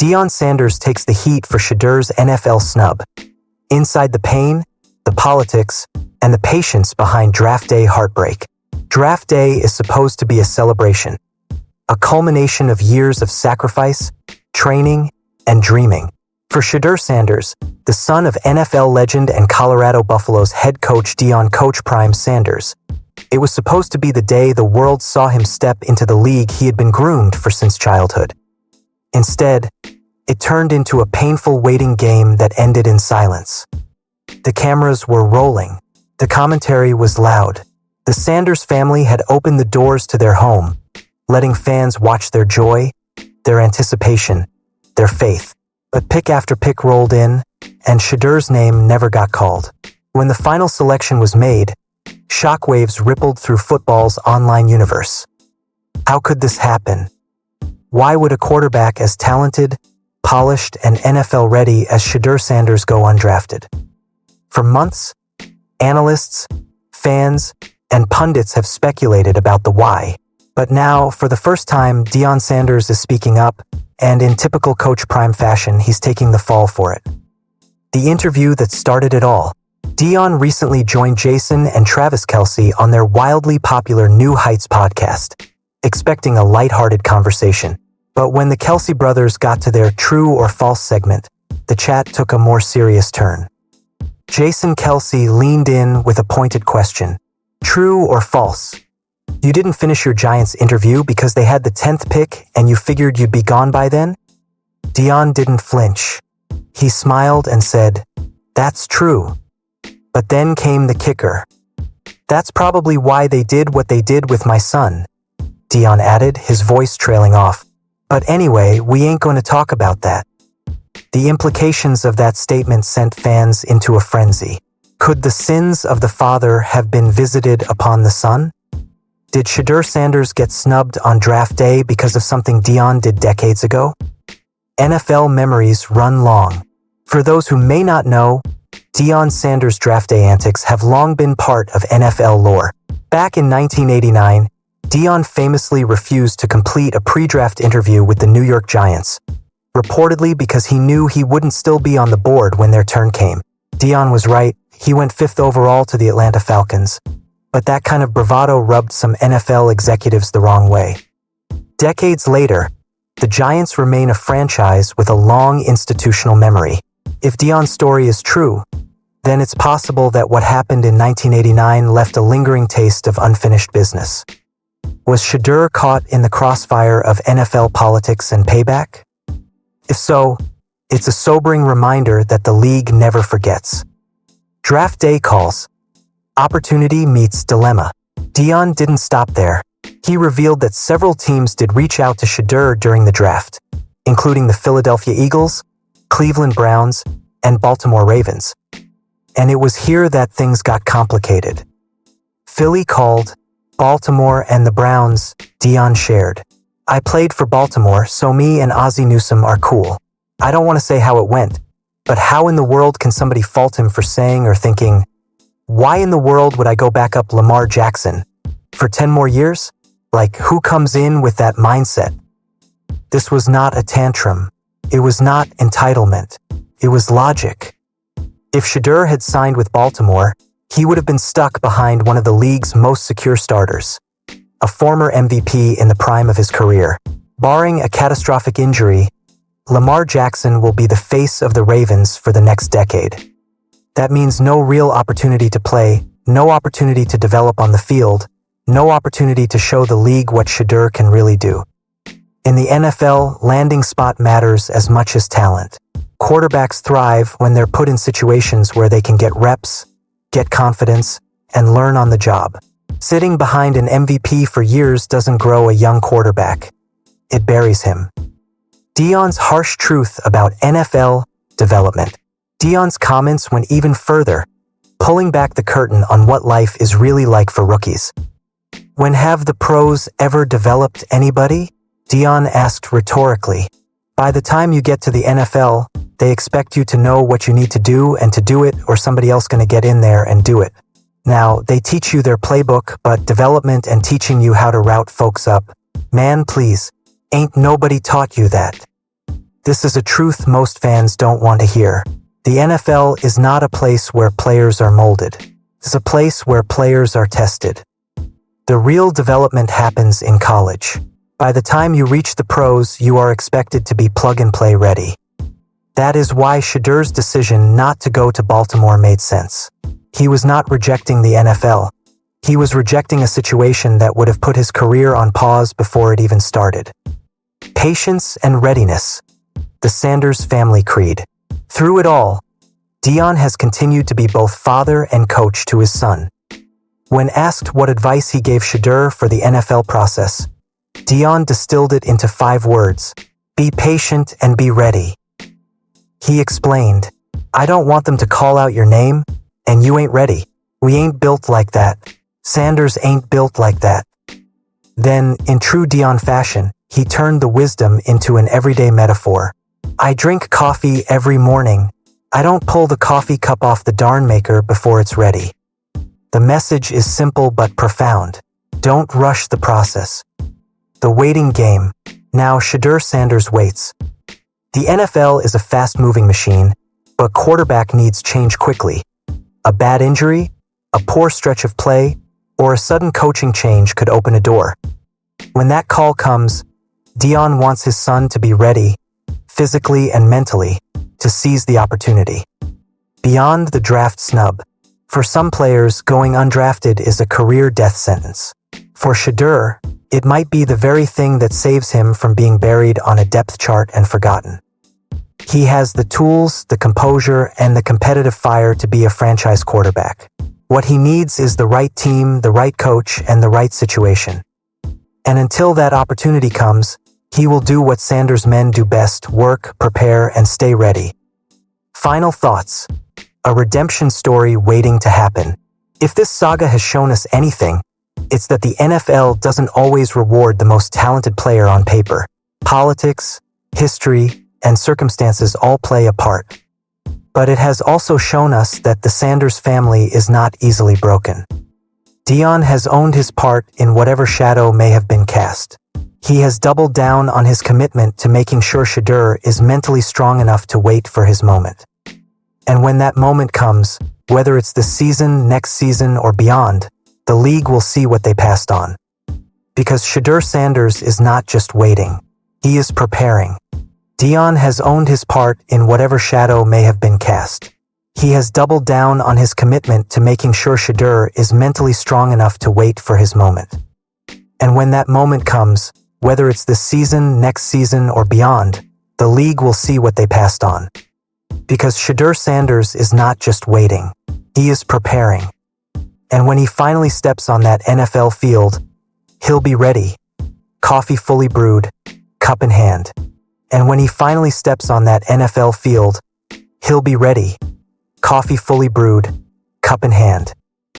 Deion Sanders takes the heat for Shedeur's NFL snub. Inside the pain, the politics, and the patience behind draft day heartbreak. Draft day is supposed to be a celebration, a culmination of years of sacrifice, training, and dreaming. For Shedeur Sanders, the son of NFL legend and Colorado Buffaloes head coach Deion Coach Prime Sanders, it was supposed to be the day the world saw him step into the league he had been groomed for since childhood. Instead, it turned into a painful waiting game that ended in silence. The cameras were rolling. The commentary was loud. The Sanders family had opened the doors to their home, letting fans watch their joy, their anticipation, their faith. But pick after pick rolled in, and Shedeur's name never got called. When the final selection was made, shockwaves rippled through football's online universe. How could this happen? Why would a quarterback as talented, polished, and NFL-ready as Shedeur Sanders go undrafted? For months, analysts, fans, and pundits have speculated about the why. But now, for the first time, Deion Sanders is speaking up, and in typical Coach Prime fashion, he's taking the fall for it. The interview that started it all. Deion recently joined Jason and Travis Kelce on their wildly popular New Heights podcast, expecting a lighthearted conversation. But when the Kelce brothers got to their true or false segment, the chat took a more serious turn. Jason Kelce leaned in with a pointed question. True or false? You didn't finish your Giants interview because they had the 10th pick and you figured you'd be gone by then? Deion didn't flinch. He smiled and said, "That's true." But then came the kicker. "That's probably why they did what they did with my son," Deion added, his voice trailing off. "But anyway, we ain't going to talk about that." The implications of that statement sent fans into a frenzy. Could the sins of the father have been visited upon the son? Did Shedeur Sanders get snubbed on draft day because of something Deion did decades ago? NFL memories run long. For those who may not know, Deion Sanders' draft day antics have long been part of NFL lore. Back in 1989, Deion famously refused to complete a pre-draft interview with the New York Giants, reportedly because he knew he wouldn't still be on the board when their turn came. Deion was right. He went 5th overall to the Atlanta Falcons. But that kind of bravado rubbed some NFL executives the wrong way. Decades later, the Giants remain a franchise with a long institutional memory. If Deion's story is true, then it's possible that what happened in 1989 left a lingering taste of unfinished business. Was Shedeur caught in the crossfire of NFL politics and payback? If so, it's a sobering reminder that the league never forgets. Draft day calls. Opportunity meets dilemma. Deion didn't stop there. He revealed that several teams did reach out to Shedeur during the draft, including the Philadelphia Eagles, Cleveland Browns, and Baltimore Ravens. And it was here that things got complicated. Philly called, Baltimore and the Browns, Deion shared. "I played for Baltimore, so me and Ozzie Newsome are cool. I don't want to say how it went, but how in the world can somebody fault him for saying or thinking, why in the world would I go back up Lamar Jackson? For 10 more years? Like, who comes in with that mindset?" This was not a tantrum. It was not entitlement. It was logic. If Shedeur had signed with Baltimore, he would have been stuck behind one of the league's most secure starters, a former MVP in the prime of his career. Barring a catastrophic injury, Lamar Jackson will be the face of the Ravens for the next decade. That means no real opportunity to play, no opportunity to develop on the field, no opportunity to show the league what Shedeur can really do. In the NFL, landing spot matters as much as talent. Quarterbacks thrive when they're put in situations where they can get reps, get confidence, and learn on the job. Sitting behind an MVP for years doesn't grow a young quarterback. It buries him. Deion's harsh truth about NFL development. Deion's comments went even further, pulling back the curtain on what life is really like for rookies. "When have the pros ever developed anybody?" Deion asked rhetorically. "By the time you get to the NFL, they expect you to know what you need to do and to do it, or somebody else going to get in there and do it. Now, they teach you their playbook, but development and teaching you how to route folks up, man, please, ain't nobody taught you that." This is a truth most fans don't want to hear. The NFL is not a place where players are molded. It's a place where players are tested. The real development happens in college. By the time you reach the pros, you are expected to be plug-and-play ready. That is why Shedeur's decision not to go to Baltimore made sense. He was not rejecting the NFL. He was rejecting a situation that would have put his career on pause before it even started. Patience and readiness. The Sanders family creed. Through it all, Deion has continued to be both father and coach to his son. When asked what advice he gave Shedeur for the NFL process, Deion distilled it into 5 words: be patient and be ready. He explained, "I don't want them to call out your name, and you ain't ready. We ain't built like that. Sanders ain't built like that." Then, in true Deion fashion, he turned the wisdom into an everyday metaphor. "I drink coffee every morning. I don't pull the coffee cup off the darn maker before it's ready." The message is simple but profound. Don't rush the process. The waiting game. Now Shedeur Sanders waits. The NFL is a fast-moving machine, but quarterback needs change quickly. A bad injury, a poor stretch of play, or a sudden coaching change could open a door. When that call comes, Deion wants his son to be ready, physically and mentally, to seize the opportunity. Beyond the draft snub. For some players, going undrafted is a career death sentence. For Shedeur, it might be the very thing that saves him from being buried on a depth chart and forgotten. He has the tools, the composure, and the competitive fire to be a franchise quarterback. What he needs is the right team, the right coach, and the right situation. And until that opportunity comes, he will do what Sanders men do best: work, prepare, and stay ready. Final thoughts. A redemption story waiting to happen. If this saga has shown us anything, it's that the NFL doesn't always reward the most talented player on paper. Politics, history, and circumstances all play a part. But it has also shown us that the Sanders family is not easily broken. Deion has owned his part in whatever shadow may have been cast. He has doubled down on his commitment to making sure Shedeur is mentally strong enough to wait for his moment. And when that moment comes, whether it's this season, next season, or beyond, the league will see what they passed on. Because Shedeur Sanders is not just waiting, he is preparing. Deion has owned his part in whatever shadow may have been cast. He has doubled down on his commitment to making sure Shedeur is mentally strong enough to wait for his moment. And when that moment comes, whether it's this season, next season, or beyond, the league will see what they passed on. Because Shedeur Sanders is not just waiting, he is preparing. And when he finally steps on that NFL field, he'll be ready. Coffee fully brewed, cup in hand. And when he finally steps on that NFL field, he'll be ready. Coffee fully brewed, cup in hand.